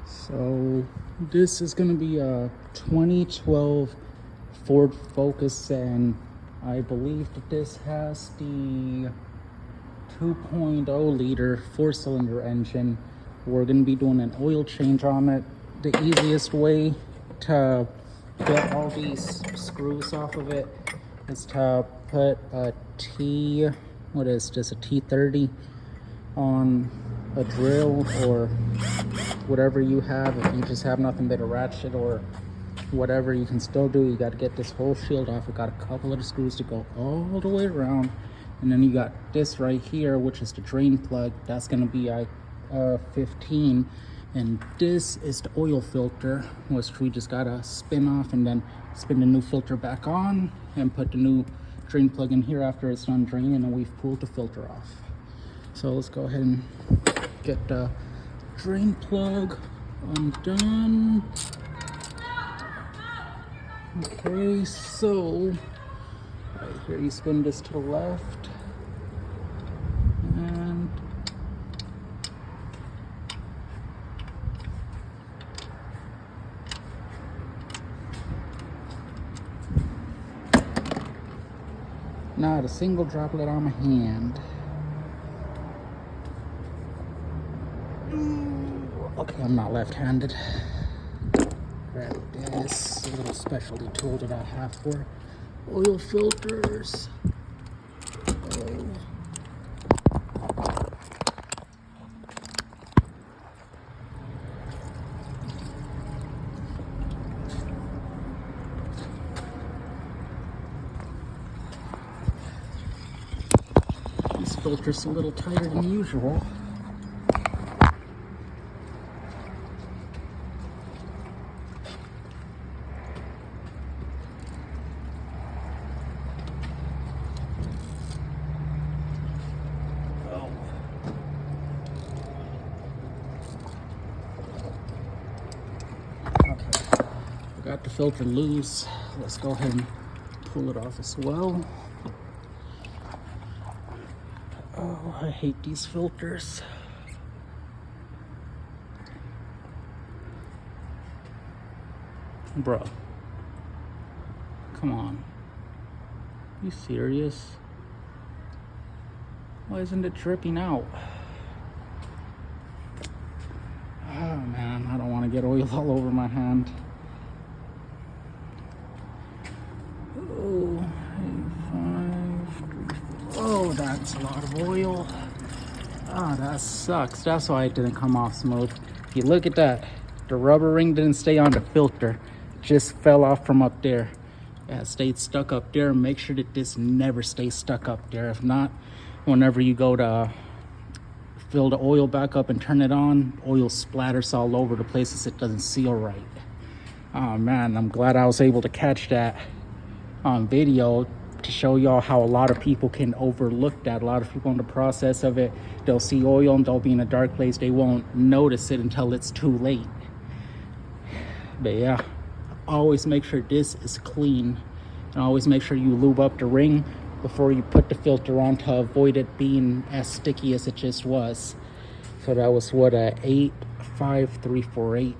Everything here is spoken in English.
So this is going to be a 2012 Ford Focus, and I believe that this has the 2.0 liter 4-cylinder engine. We're going to be doing an oil change on it. The easiest way to get all these screws off of it is to put a what is this, a T30 on a drill or whatever you have. If you just have nothing but a ratchet or whatever, you can still do. You got to get this whole shield off. We got a couple of the screws to go all the way around, and then you got this right here, which is the drain plug. That's going to be a 15, and this is the oil filter, which we just gotta spin off and then spin the new filter back on and put the new drain plug in here after it's done draining and we've pulled the filter off. So let's go ahead and get the drain plug undone. Okay, so right here you spin this to the left, and not a single droplet on my hand. Okay, I'm not left-handed. Grab this little specialty tool that I have for oil filters. This filter's a little tighter than usual. Got the filter loose. Let's go ahead and pull it off as well. Oh, I hate these filters. Bro, come on. You serious? Why isn't it dripping out? Oh man, I don't want to get oil all over my hand. Oh, that's a lot of oil. Ah, that sucks. That's why it didn't come off smooth. You look at that. The rubber ring didn't stay on the filter. Just fell off from up there. Yeah, it stayed stuck up there. Make sure that this never stays stuck up there. If not, whenever you go to fill the oil back up and turn it on, oil splatters all over the places it doesn't seal right. Oh man, I'm glad I was able to catch that on video to show y'all how a lot of people can overlook that. A lot of people in the process of it, they'll see oil and they'll be in a dark place. They won't notice it until it's too late. But yeah, always make sure this is clean, and always make sure you lube up the ring before you put the filter on to avoid it being as sticky as it just was. So that was what, a 85348.